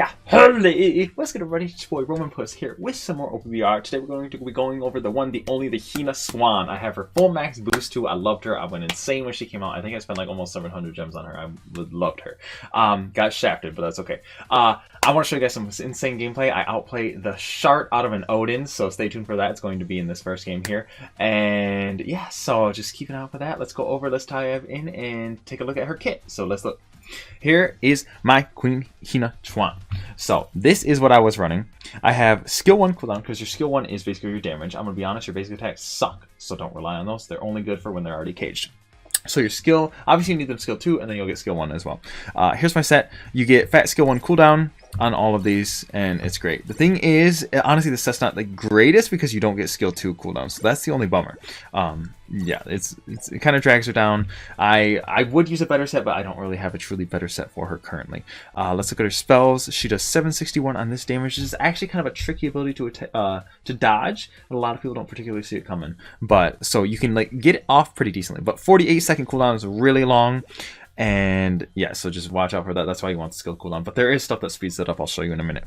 Yeah, holy! What's good, everybody? It's your boy Roman Puss here with some more OPBR. Today we're going to be going over the one, the only, the Hina Swan. I have her full max boost too. I loved her. I went insane when she came out. I think I spent like almost 700 gems on her. I loved her. Got shafted, but that's okay. I want to show you guys some insane gameplay. I outplay the shart out of an Oden, so stay tuned for that. It's going to be in this first game here. And yeah, so just keep an eye out for that. Let's go over, let's dive in and take a look at her kit. So let's look. Here is my Queen Hina Swan. So this is what I was running. I have skill 1 cooldown because your skill 1 is basically your damage. I'm going to be honest, your basic attacks suck, so don't rely on those. They're only good for when they're already caged. So your skill, obviously you need them skill 2 and then you'll get skill 1 as well. Here's my set. You get fat skill 1 cooldown on all of these and it's great. The thing is, honestly, the set's not the greatest because you don't get skill 2 cooldown, so that's the only bummer. Yeah, it kind of drags her down. I would use a better set, but I don't really have a truly better set for her currently. Let's look at her spells. She does 761 on this damage. This is actually kind of a tricky ability to dodge, but a lot of people don't particularly see it coming. But so you can like get it off pretty decently. But 48-second cooldown is really long. And yeah, so just watch out for that. That's why you want the skill cooldown. But there is stuff that speeds that up. I'll show you in a minute.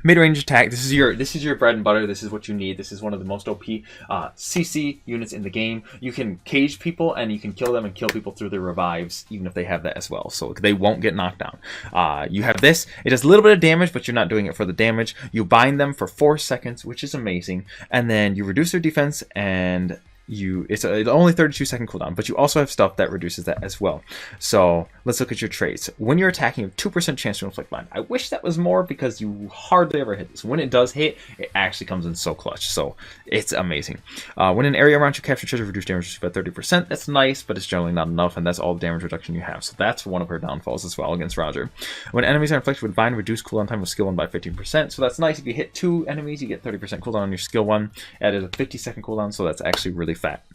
Mid-range attack. This is your bread and butter. This is what you need. This is one of the most OP CC units in the game. You can cage people and you can kill them and kill people through their revives, even if they have that as well. So they won't get knocked down. You have this. It does a little bit of damage, but you're not doing it for the damage. You bind them for 4 seconds, which is amazing, and then you reduce their defense and it's only 32-second cooldown, but you also have stuff that reduces that as well. So let's look at your traits. When you're attacking, you have 2% chance to inflict bind. I wish that was more because you hardly ever hit this. When it does hit, it actually comes in so clutch, so it's amazing. When an area around you capture treasure, reduce damage by 30%. That's nice, but it's generally not enough, and that's all the damage reduction you have. So that's one of her downfalls as well against Roger. When enemies are inflicted with bind, reduce cooldown time of skill 1 by 15%. So that's nice. If you hit 2 enemies, you get 30% cooldown on your skill 1. Added a 50-second cooldown, so that's actually really fat.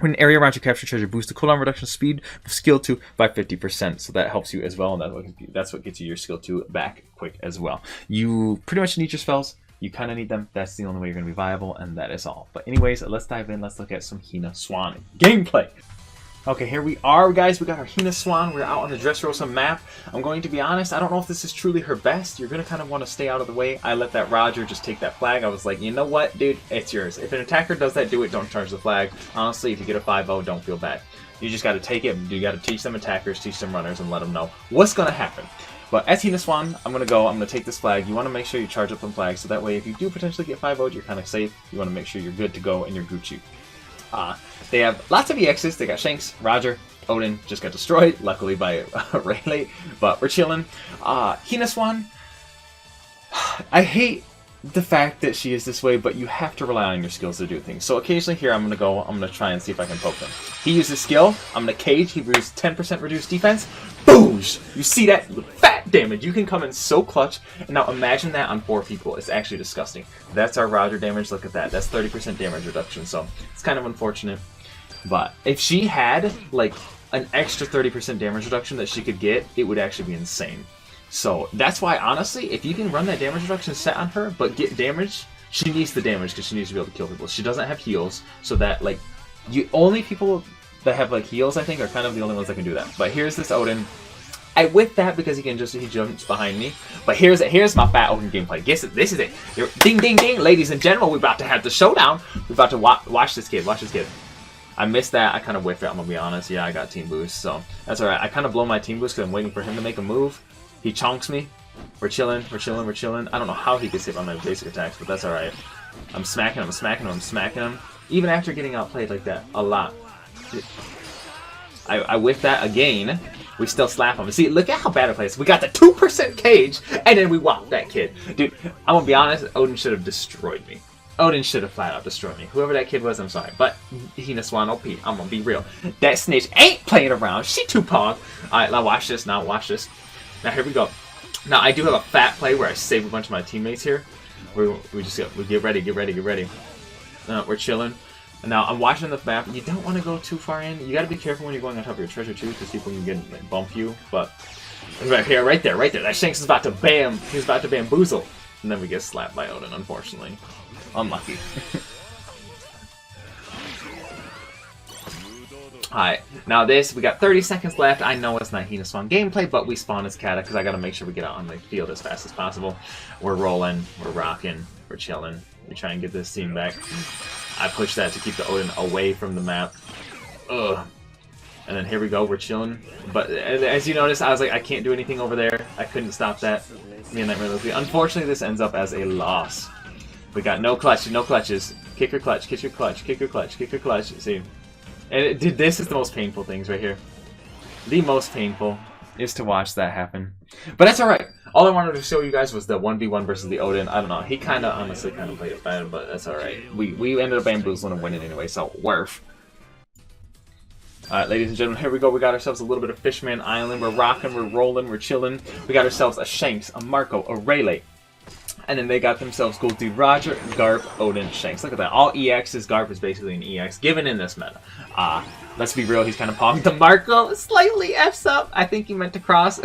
When an area around you capture treasure, boost the cooldown reduction speed of skill 2 by 50%. So that helps you as well, and that's what gets you your skill 2 back quick as well. You pretty much need your spells. You kind of need them. That's the only way you're going to be viable, and that is all. But anyways, let's dive in. Let's look at some Hina Swan gameplay. Okay, here we are, guys. We got our Hina Swan. We're out on the Dressrosa map. I'm going to be honest, I don't know if this is truly her best. You're going to kind of want to stay out of the way. I let that Roger just take that flag. I was like, you know what, dude? It's yours. If an attacker does that, do it. Don't charge the flag. Honestly, if you get a 5-0, don't feel bad. You just got to take it. You got to teach them attackers, teach them runners, and let them know what's going to happen. But as Hina Swan, I'm going to take this flag. You want to make sure you charge up some flags, so that way if you do potentially get 5-0'd, you're kind of safe. You want to make sure you're good to go and you're Gucci. They have lots of EXs. They got Shanks, Roger, Oden just got destroyed, luckily by Rayleigh, but we're chilling. Hina Swan, I hate the fact that she is this way, but you have to rely on your skills to do things. So occasionally here I'm going to try and see if I can poke him. He uses skill, I'm going to cage, he reduces 10% reduced defense, boosh! You see that? Fat damage! You can come in so clutch, and now imagine that on 4 people. It's actually disgusting. That's our Roger damage, look at that. That's 30% damage reduction, so it's kind of unfortunate. But if she had, like, an extra 30% damage reduction that she could get, it would actually be insane. So that's why, honestly, if you can run that damage reduction set on her, but get damage, she needs the damage because she needs to be able to kill people. She doesn't have heals, so that, like, only people that have, like, heals, I think, are kind of the only ones that can do that. But here's this Oden. I whip that because he jumps behind me. But here's my fat Oden gameplay. Guess it. This is it. Ding, ding, ding, ladies and gentlemen, we're about to have the showdown. We're about to watch this kid. Watch this kid. I missed that. I kind of whiffed it, I'm going to be honest. Yeah, I got team boost, so that's alright. I kind of blow my team boost because I'm waiting for him to make a move. He chonks me. We're chilling, we're chilling, we're chilling. I don't know how he gets hit by my basic attacks, but that's alright. I'm smacking him, I'm smacking him, I'm smacking him. Even after getting outplayed like that, a lot. I whiffed that again. We still slap him. See, look at how bad I play. We got the 2% cage, and then we whop that kid. Dude, I'm going to be honest, Oden should have destroyed me. Odin should have flat out destroyed me. Whoever that kid was, I'm sorry. But Hina Swan OP. I'm gonna be real. That snitch ain't playing around. She too pog. Alright, now watch this. Now watch this. Now here we go. Now I do have a fat play where I save a bunch of my teammates here. We get ready, get ready, get ready. We're chilling. And now I'm watching the map. You don't want to go too far in. You gotta be careful when you're going on top of your treasure too, because people can get like, bump you. But right here, right there, right there. That Shanks is about to bam. He's about to bamboozle. And then we get slapped by Oden, unfortunately. Unlucky. Alright, now this, we got 30 seconds left. I know it's not Hina Swan gameplay, but we spawn as Kata because I gotta make sure we get out on the field as fast as possible. We're rolling, we're rocking, we're chilling. We try and get this team back. I push that to keep the Oden away from the map. Ugh. And then here we go, we're chilling. But as you notice, I was like, I can't do anything over there. I couldn't stop that. Me and Nightmare Luffy. Unfortunately, this ends up as a loss. We got no clutch, no clutches. Kick your clutch, kick your clutch, kick your clutch, kick your clutch. See? And dude, this is the most painful things right here. The most painful is to watch that happen. But that's alright. All I wanted to show you guys was the 1v1 versus the Oden. I don't know. He honestly kind of played it bad, but that's alright. We ended up bamboozling and winning anyway, so worth. Alright, ladies and gentlemen, here we go. We got ourselves a little bit of Fishman Island. We're rocking, we're rolling, we're chilling. We got ourselves a Shanks, a Marco, a Rayleigh. And then they got themselves Gold Dude Roger, Garp, Oden, Shanks. Look at that. All EXs. Garp is basically an EX, given in this meta. Let's be real, he's kind of ponged to Marco. Slightly F's up. I think he meant to cross.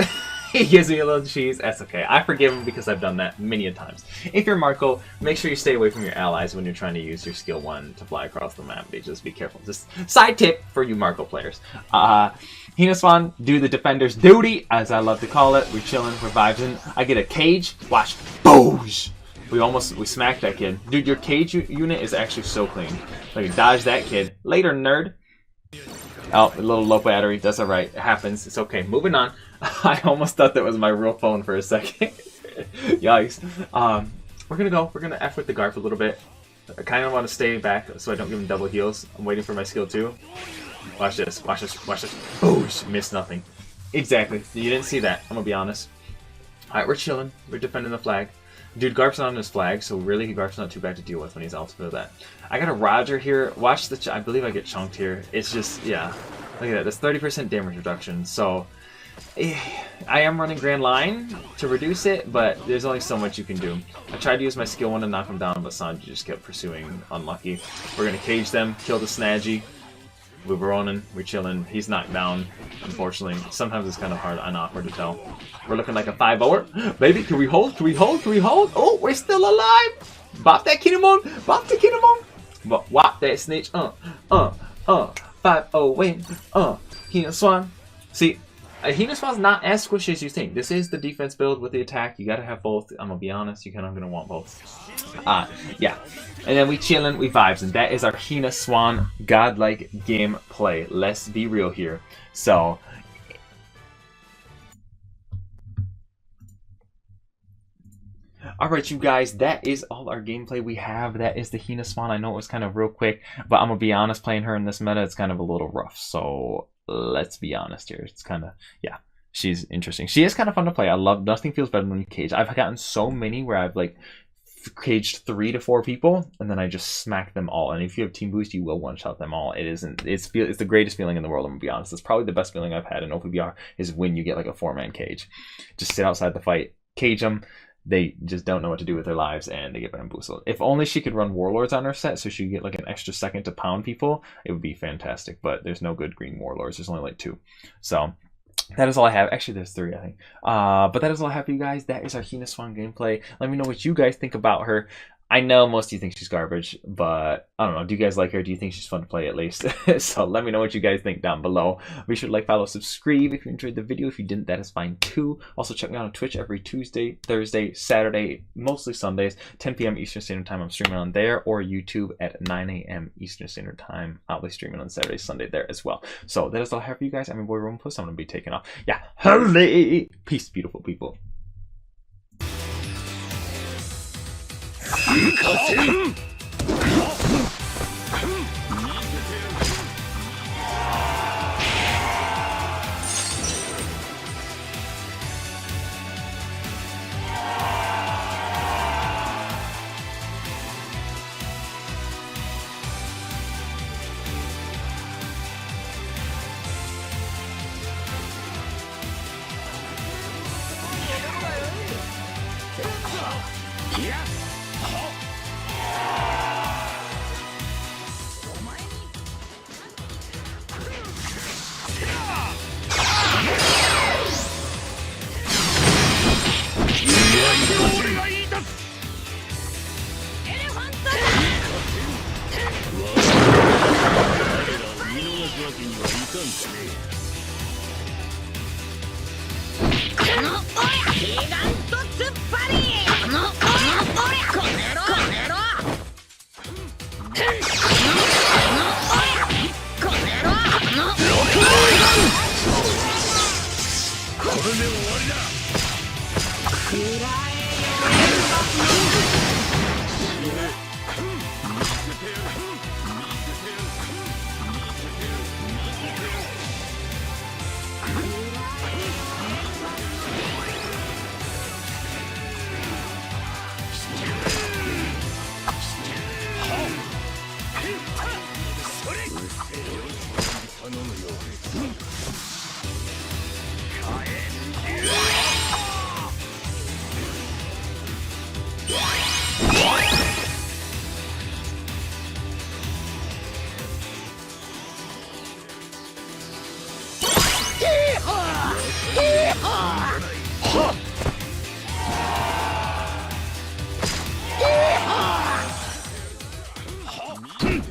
He gives me a little cheese. That's okay. I forgive him because I've done that many a times. If you're Marco, make sure you stay away from your allies when you're trying to use your skill 1 to fly across the map. Just be careful. Just side tip for you Marco players. Hina Swan, do the defender's duty, as I love to call it. We're chilling, we're vibing. I get a cage. Watch. Boosh! We smacked that kid. Dude, your cage unit is actually so clean. Like, dodge that kid. Later, nerd. Oh, a little low battery. That's alright. It happens. It's okay. Moving on. I almost thought that was my real phone for a second. Yikes. We're gonna F with the Garp a little bit. I kind of want to stay back so I don't give him double heals. I'm waiting for my skill 2. Watch this. Watch this. Watch this. Boosh! Missed nothing. Exactly. You didn't see that. I'm gonna be honest. Alright, we're chilling. We're defending the flag. Dude, Garp's not on his flag, so really Garp's not too bad to deal with when he's out for that. I got a Roger here. Watch the... I believe I get chunked here. It's just... yeah. Look at that. That's 30% damage reduction. So... I am running Grand Line to reduce it, but there's only so much you can do. I tried to use my skill 1 to knock him down, but Sanji just kept pursuing. Unlucky. We're going to cage them, kill the Snaggy. We're running, we're chilling. He's knocked down, unfortunately. Sometimes it's kind of hard and awkward to tell. We're looking like a 5-0-er. Baby, can we hold? Can we hold? Can we hold? Oh, we're still alive! Bop that Kinemon! Bop the Kinemon! But whop that snitch. 5-0 win. Hina Swan. See, Hina Swan's not as squishy as you think. This is the defense build with the attack. You gotta have both. I'm gonna be honest, you're kind of gonna want both. Yeah. And then we chillin', we vibes, and that is our Hina Swan godlike gameplay. Let's be real here. So, alright, you guys, that is all our gameplay we have. That is the Hina Swan. I know it was kind of real quick, but I'm gonna be honest, playing her in this meta, it's kind of a little rough. So, let's be honest here. It's kind of, yeah, she's interesting. She is kind of fun to play. I love, nothing feels better than you cage. I've gotten so many where I've like caged 3 to 4 people and then I just smack them all. And if you have team boost, you will one-shot them all. It's the greatest feeling in the world, I'm gonna be honest. It's probably the best feeling I've had in OPBR is when you get like a 4-man cage. Just sit outside the fight, cage them. They just don't know what to do with their lives and they get bamboozled. If only she could run Warlords on her set so she could get like an extra second to pound people, it would be fantastic. But there's no good green Warlords. There's only like 2. So that is all I have. Actually, there's 3, I think. But that is all I have for you guys. That is our Hina Swan gameplay. Let me know what you guys think about her. I know most of you think she's garbage, but I don't know. Do you guys like her? Do you think she's fun to play at least? So let me know what you guys think down below. Be sure to like, follow, subscribe if you enjoyed the video. If you didn't, that is fine too. Also, check me out on Twitch every Tuesday, Thursday, Saturday, mostly Sundays, 10 p.m. Eastern Standard Time. I'm streaming on there, or YouTube at 9 a.m. Eastern Standard Time. I'll be streaming on Saturday, Sunday there as well. So that is all I have for you guys. I'm your boy Roman Puss. I'm going to be taking off. Yeah, holy peace, beautiful people. 行かせんいや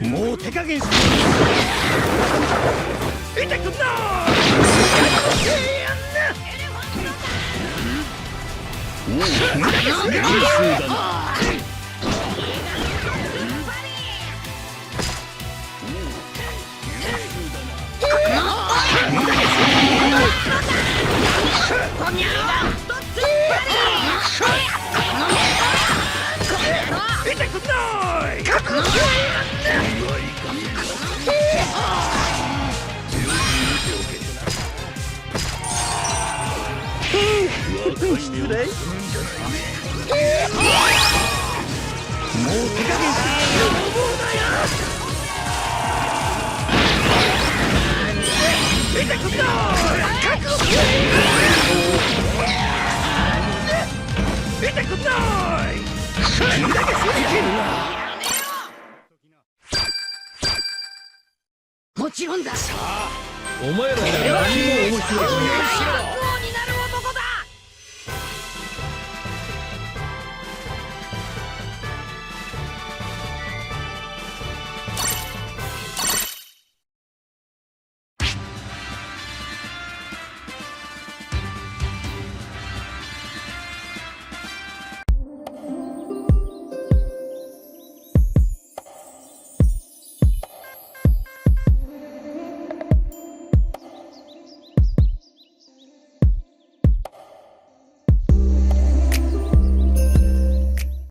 もう手加減する。出てくんな。出てくんな。失礼。もう手加減してよ。出てくんな。出てくんな。もちろんだ。さあ、お前らには何も面白い。